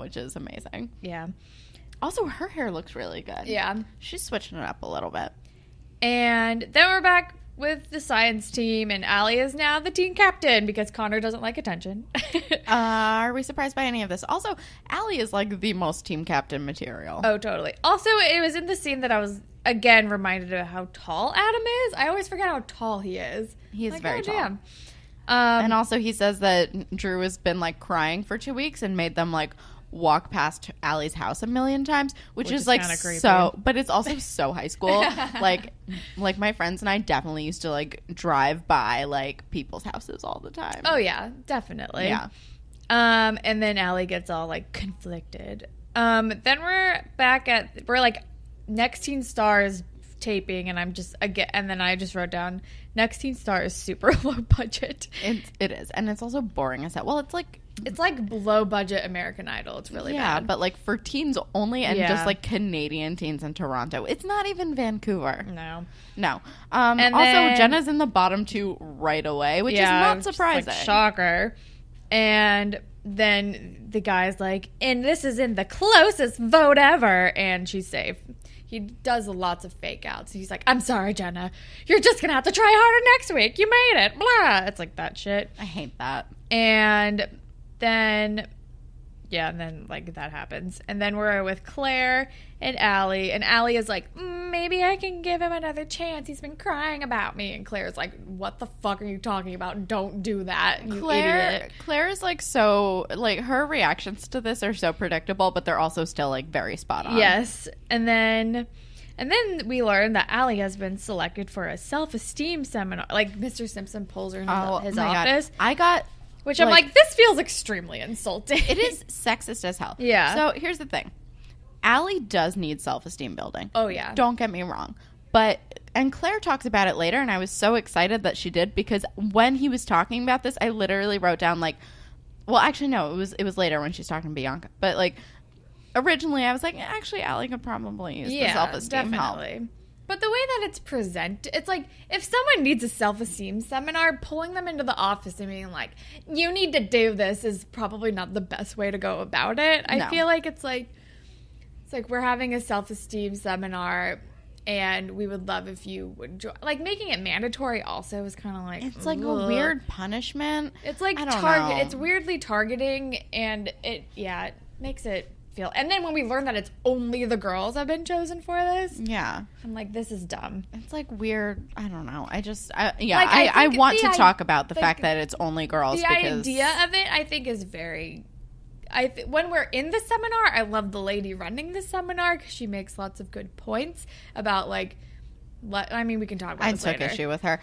which is amazing. Yeah. Also, her hair looks really good. Yeah. She's switching it up a little bit. And then we're back with the science team, and Allie is now the team captain because Connor doesn't like attention. Are we surprised by any of this? Also, Allie is like the most team captain material. Oh, totally. Also, it was in the scene that I was, again, reminded of how tall Adam is. I always forget how tall he is. He is very tall. Damn. And also, he says that Drew has been like crying for 2 weeks and made them like walk past Allie's house a million times, which is like so, but it's also so high school. like my friends and I definitely used to like drive by like people's houses all the time. Oh yeah, definitely. Yeah. And then Allie gets all like conflicted. Then we're like Next Teen Stars taping, and then I just wrote down Next Teen Star is super low budget. It is, and it's also boring as hell. Well, it's like low budget American Idol. It's really bad. Yeah, but like for teens only, and just like Canadian teens in Toronto. It's not even Vancouver. No. And also, Jenna's in the bottom 2 right away, which is not surprising. Like, shocker. And then the guy's like, and this is in the closest vote ever, and she's safe. He does lots of fake outs. He's like, I'm sorry, Jenna. You're just going to have to try harder next week. You made it. Blah. It's like that shit. I hate that. And then like that happens. And then we're with Claire and Allie. And Allie is like, maybe I can give him another chance. He's been crying about me. And Claire's like, what the fuck are you talking about? Don't do that, you idiot. Claire is like so, like her reactions to this are so predictable, but they're also still like very spot on. Yes. And then we learn that Allie has been selected for a self-esteem seminar. Like Mr. Simpson pulls her into his office. Which I'm like, this feels extremely insulting. It is sexist as hell. Yeah. So here's the thing. Allie does need self-esteem building. Oh, yeah. Don't get me wrong. And Claire talks about it later, and I was so excited that she did, because when he was talking about this, I literally wrote down like, well, actually, no, it was later when she's talking to Bianca. But like, originally I was like, actually, Allie could probably use the self-esteem help. But the way that it's presented, it's like, if someone needs a self-esteem seminar, pulling them into the office and being like, you need to do this is probably not the best way to go about it. I feel like it's like we're having a self-esteem seminar and we would love if you would join. Like, making it mandatory also is kind of like, it's like a weird punishment. It's like it's weirdly targeting, and it makes it feel. And then when we learn that it's only the girls have been chosen for this, I'm like, this is dumb. It's like weird. I don't know. I want to talk about the fact that it's only girls. The idea of it, I think, is very. When we're in the seminar, I love the lady running the seminar because she makes lots of good points about like. I mean, we can talk about this later. I took issue with her.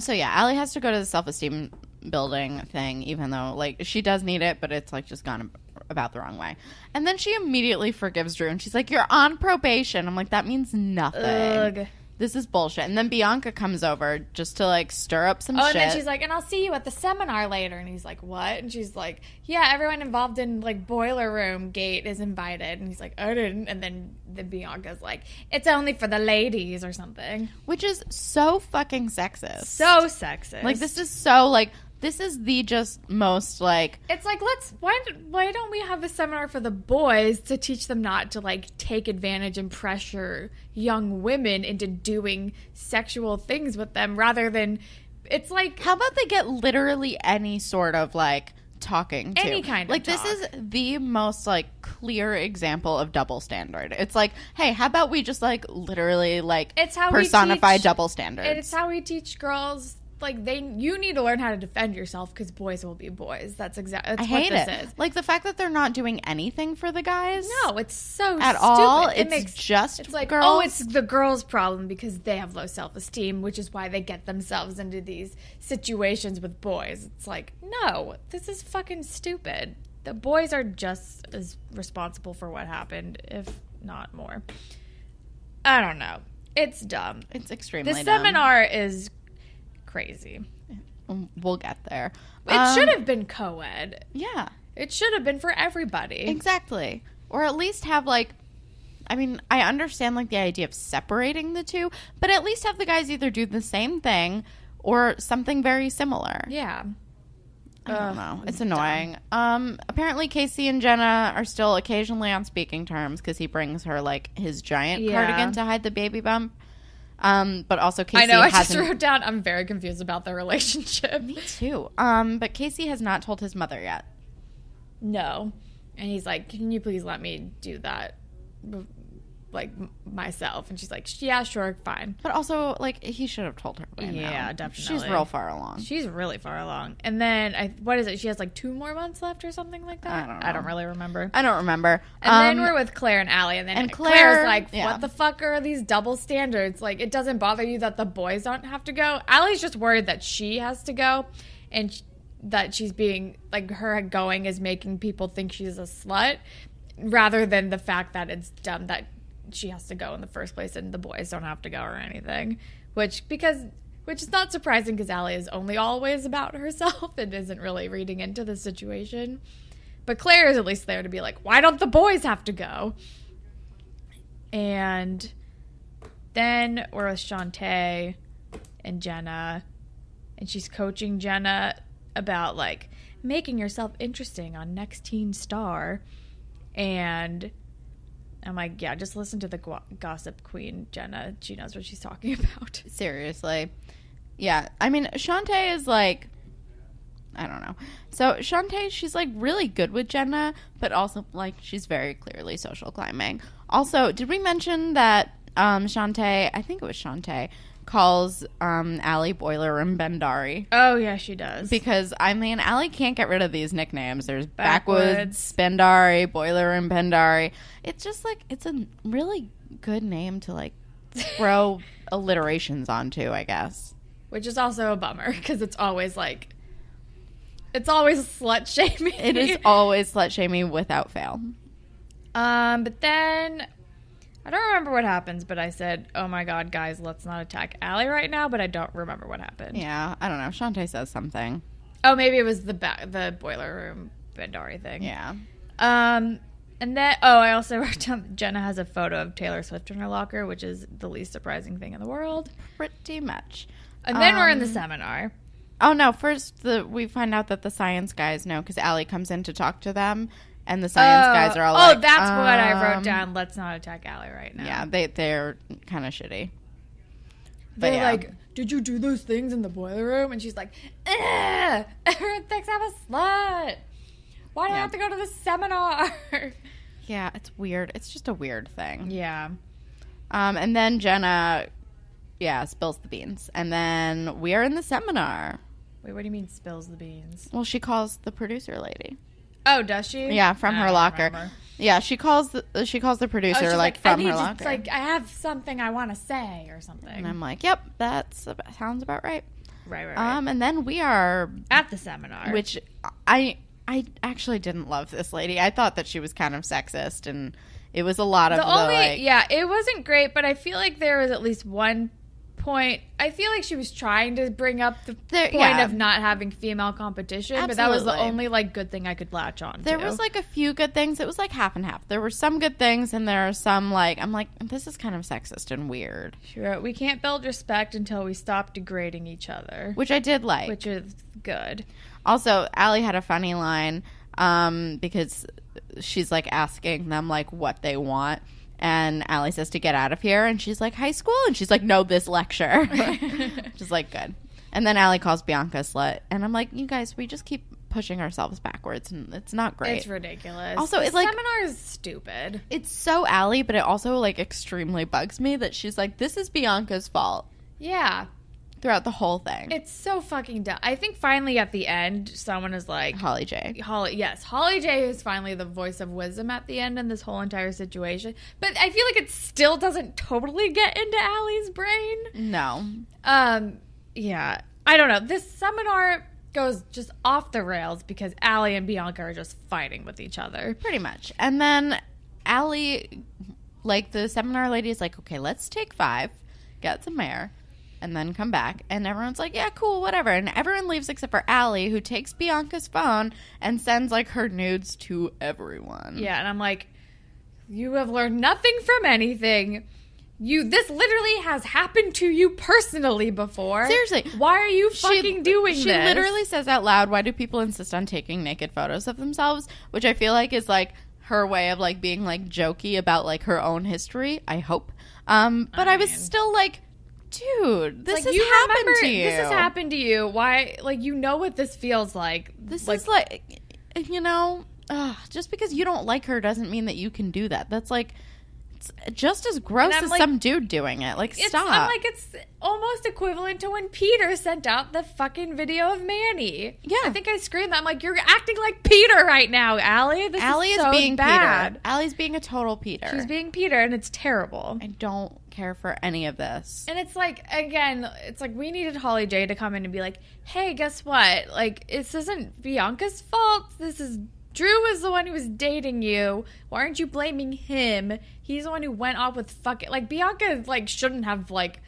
So yeah, Allie has to go to the self-esteem building thing, even though like she does need it, but it's like just gone about the wrong way. And then she immediately forgives Drew, and she's like, you're on probation. I'm like, that means nothing. Ugh. This is bullshit. And then Bianca comes over just to like stir up some shit. And then she's like, and I'll see you at the seminar later. And he's like, what? And she's like, yeah, everyone involved in like Boiler Room Gate is invited. And he's like, I didn't. And then Bianca's like, it's only for the ladies or something. Which is so fucking sexist. So sexist. Like, this is so like, this is the just most like, it's like, why don't we have a seminar for the boys to teach them not to like take advantage and pressure young women into doing sexual things with them, rather than, it's like, how about they get literally any sort of like talking to, any kind of like talk. This is the most like clear example of double standard. It's like, hey, how about we just like literally like it's how personify double standards. It's how we teach girls. Like, you need to learn how to defend yourself because boys will be boys. That's exactly what this is. Like, the fact that they're not doing anything for the guys. No, it's so at stupid. All. It's like, girls. Oh, it's the girls' problem because they have low self-esteem, which is why they get themselves into these situations with boys. It's like, no, this is fucking stupid. The boys are just as responsible for what happened, if not more. I don't know. It's dumb. It's extremely dumb. The seminar is crazy. We'll get there. It should have been co-ed. Yeah. It should have been for everybody. Exactly. Or at least have like, I mean, I understand like the idea of separating the two, but at least have the guys either do the same thing or something very similar. Yeah. I don't know. It's annoying. Apparently Casey and Jenna are still occasionally on speaking terms because he brings her like his giant cardigan to hide the baby bump. But also Casey I just wrote down, I'm very confused about their relationship. Me too. But Casey has not told his mother yet. No. And he's like, can you please let me do that, like, myself? And she's like, yeah, sure, fine. But also, like, he should have told her by now. Yeah, definitely. She's real far along. She's really far along. And then, what is it? She has, like, 2 more months left or something like that? I don't know. I don't really remember. I don't remember. And then we're with Claire and Allie. And then Claire's like, what the fuck are these double standards? Like, it doesn't bother you that the boys don't have to go? Allie's just worried that she has to go. And that she's being, like, her going is making people think she's a slut. Rather than the fact that it's dumb that she has to go in the first place and the boys don't have to go or anything. Which is not surprising because Allie is only always about herself and isn't really reading into the situation. But Claire is at least there to be like, why don't the boys have to go? And then we're with Shantae and Jenna. And she's coaching Jenna about, like, making yourself interesting on Next Teen Star. And I'm like, yeah, just listen to the gossip queen, Jenna. She knows what she's talking about. Seriously. Yeah. I mean, Shantae is, like, I don't know. So Shantae, she's, like, really good with Jenna, but also, like, she's very clearly social climbing. Also, did we mention that Shantae, I think it was Shantae, calls Allie Boiler Room Bendari? Oh, yeah, she does. Because, I mean, Allie can't get rid of these nicknames. There's Backwoods, Bendari, Boiler Room Bendari. It's just, like, it's a really good name to, like, throw alliterations onto, I guess. Which is also a bummer, because it's always, like, it's always slut-shaming. It is always slut-shaming without fail. But then I don't remember what happens, but I said, oh my god, guys, let's not attack Allie right now, but I don't remember what happened. Yeah, I don't know. Shantae says something. Oh, maybe it was the Boiler Room Bendari thing. Yeah. And then, I also wrote down Jenna has a photo of Taylor Swift in her locker, which is the least surprising thing in the world. Pretty much. And then we're in the seminar. Oh, no. First, we find out that the science guys know because Allie comes in to talk to them. And the science guys are all like... Oh, that's what I wrote down. Let's not attack Allie right now. Yeah, they're kind of shitty. They're like, did you do those things in the boiler room? And she's like, everyone thinks I'm a slut. Why do I have to go to the seminar? Yeah, it's weird. It's just a weird thing. Yeah. And then Jenna, spills the beans. And then we are in the seminar. Wait, what do you mean spills the beans? Well, she calls the producer lady. Oh, does she? Yeah, from her locker. Remember. Yeah, she calls the producer from her locker. It's like, I have something I want to say or something. And I'm like, yep, that sounds about right. Right. And then we are at the seminar, which I actually didn't love this lady. I thought that she was kind of sexist, and it was a lot of it wasn't great, but I feel like there was at least one point. I feel like she was trying to bring up the point of not having female competition. Absolutely. But that was the only like good thing I could latch on to. There was like a few good things. It was like half and half. There were some good things, and there are some like I'm like, this is kind of sexist and weird. Sure, we can't build respect until we stop degrading each other, which I did like, which is good. Also, Allie had a funny line because she's like asking them like what they want. And Allie says to get out of here. And she's like, high school? And she's like, no, this lecture. Which is like good. And then Allie calls Bianca a slut. And I'm like, you guys, we just keep pushing ourselves backwards. And it's not great. It's ridiculous. Also, the it's like seminar is stupid. It's so Allie, but it also like extremely bugs me that she's like, this is Bianca's fault. Yeah. Throughout the whole thing. It's so fucking dumb. I think finally at the end, someone is like... Holly J. Holly J is finally the voice of wisdom at the end in this whole entire situation. But I feel like it still doesn't totally get into Allie's brain. No. Yeah. I don't know. This seminar goes just off the rails because Allie and Bianca are just fighting with each other. Pretty much. And then Allie, like the seminar lady is like, okay, let's take 5, get some air. And then come back. And everyone's like, yeah, cool, whatever. And everyone leaves except for Allie, who takes Bianca's phone and sends, like, her nudes to everyone. Yeah, and I'm like, you have learned nothing from anything. this literally has happened to you personally before. Seriously. Why are you fucking doing this? She literally says out loud, why do people insist on taking naked photos of themselves? Which I feel like is like her way of like being like jokey about like her own history, I hope. But I was still like, dude, this has happened to you. This has happened to you. Why, like, you know what this feels like. This is like, you know, just because you don't like her doesn't mean that you can do that. That's like, it's just as gross as like, some dude doing it. Like, stop. I'm like, it's almost equivalent to when Peter sent out the fucking video of Manny. Yeah. I think I screamed that. I'm like, you're acting like Peter right now, Allie. Allie is so being bad. Peter. Allie's being a total Peter. She's being Peter, and it's terrible. I don't care for any of this. And it's like, again, it's like we needed Holly J to come in and be like, hey, guess what? Like, this isn't Bianca's fault. Drew was the one who was dating you. Why aren't you blaming him? He's the one who went off with fucking... Like, Bianca, like, shouldn't have, like,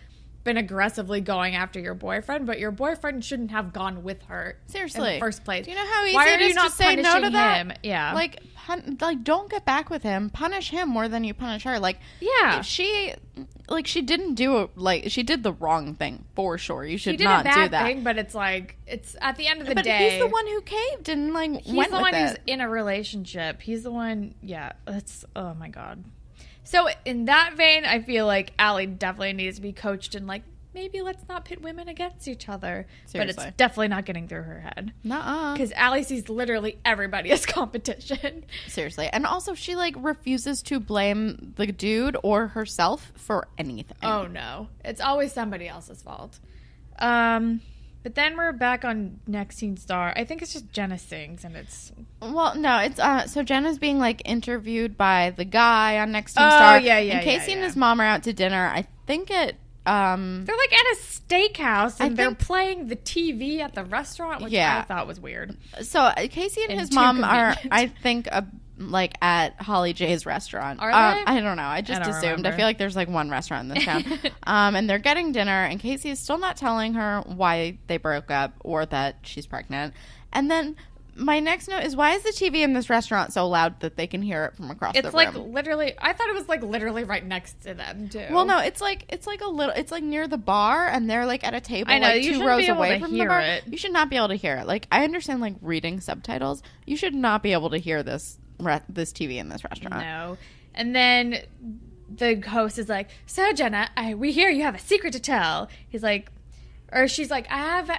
been aggressively going after your boyfriend, but your boyfriend shouldn't have gone with her. Seriously. In the first place. Do you know how easy it is to say no to that? Him? Yeah. Like, don't get back with him. Punish him more than you punish her. Like, yeah. She didn't do it. Like, she did the wrong thing, for sure. You should She not did a bad do that. thing, but it's like, it's at the end of the day. But he's the one who caved and, like, went with it. He's the one who's in a relationship. He's the one, yeah. That's, oh my God. So, in that vein, I feel like Allie definitely needs to be coached in, like, maybe let's not pit women against each other. Seriously. But it's definitely not getting through her head. Nuh-uh. Because Allie sees literally everybody as competition. Seriously. And also, she, like, refuses to blame the dude or herself for anything. Oh, no. It's always somebody else's fault. But then we're back on Next Teen Star. I think it's just Jenna sings, and it's... Well, no, it's... So Jenna's being, like, interviewed by the guy on Next Teen Star. Oh, yeah. And Casey and his mom are out to dinner. I think it... they're, like, at a steakhouse, and they're playing the TV at the restaurant, which I thought was weird. So Casey and his mom are, I think... like at Holly J's restaurant. Are they? I don't know. I just assumed. Remember. I feel like there's like one restaurant in this town. And they're getting dinner, and Casey is still not telling her why they broke up or that she's pregnant. And then my next note is, why is the TV in this restaurant so loud that they can hear it from across the room? It's like literally, I thought it was like literally right next to them too. Well, no, it's like a little, it's like near the bar, and they're like at a table I know, like 2 rows away from the bar. It. You should not be able to hear it. Like, I understand like reading subtitles. You should not be able to hear this TV in this restaurant. No. And then the host is like, so Jenna, we hear you have a secret to tell. He's like, she's like, I have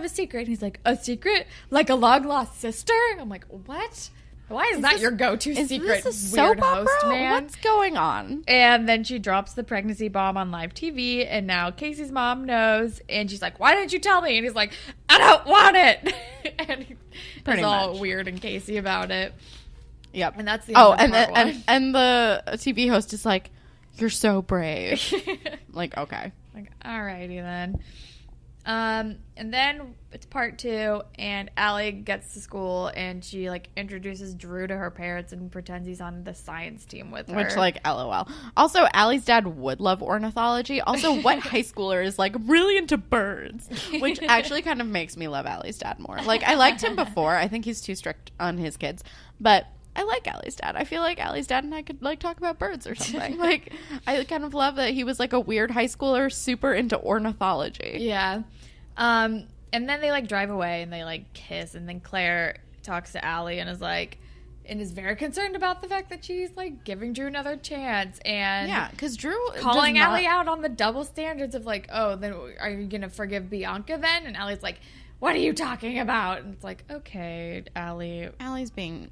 a secret. And he's like, a secret? Like a long lost sister? I'm like, what? Why is that your go-to secret, this a weird soap host, opera? man? What's going on? And then she drops the pregnancy bomb on live TV, and now Casey's mom knows, and she's like, why didn't you tell me? And he's like, I don't want it. And he's all weird and Casey about it. Yep. And that's the end of part one. And the TV host is like, you're so brave. Like, okay. Like, alrighty then. And then it's part 2, and Allie gets to school, and she like introduces Drew to her parents and pretends he's on the science team with her. Which, like, LOL. Also, Allie's dad would love ornithology. Also, what high schooler is like really into birds? Which actually kind of makes me love Allie's dad more. Like, I liked him before. I think he's too strict on his kids, but I like Allie's dad. I feel like Allie's dad and I could like talk about birds or something. Like, I kind of love that he was like a weird high schooler super into ornithology. Yeah. And then they like drive away and they like kiss, and then Claire talks to Allie and is very concerned about the fact that she's like giving Drew another chance, and yeah, because Drew calling Allie out on the double standards of like, oh, then are you gonna forgive Bianca then? And Allie's like, what are you talking about? And it's like, okay, Allie's being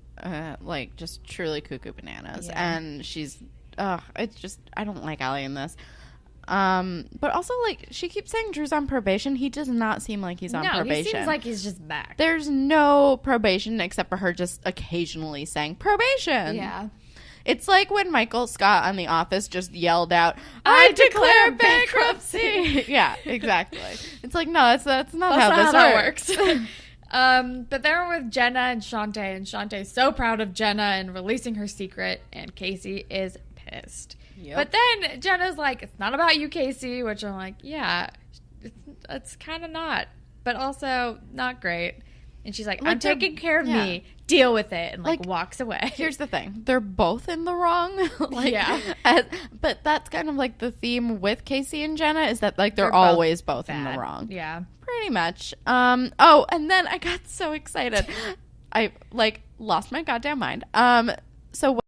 like just truly cuckoo bananas, yeah. And she's it's just, I don't like Allie in this. But also, like, she keeps saying Drew's on probation. He does not seem like he's on probation. No, he seems like he's just back. There's no probation except for her just occasionally saying probation. Yeah. It's like when Michael Scott on The Office just yelled out, I declare bankruptcy. Yeah, exactly. It's like, no, that's not how this works. But they're with Jenna and Shantae's so proud of Jenna and releasing her secret, and Casey is pissed. Yep. But then Jenna's like, it's not about you, Casey, which I'm like, yeah, it's kind of not, but also not great. And she's like, I'm taking care of me. deal with it, and like walks away. Here's the thing. They're both in the wrong. Yeah. But that's kind of like the theme with Casey and Jenna is that like they're always both in the wrong. Yeah. Pretty much. Oh, and then I got so excited. I like lost my goddamn mind. So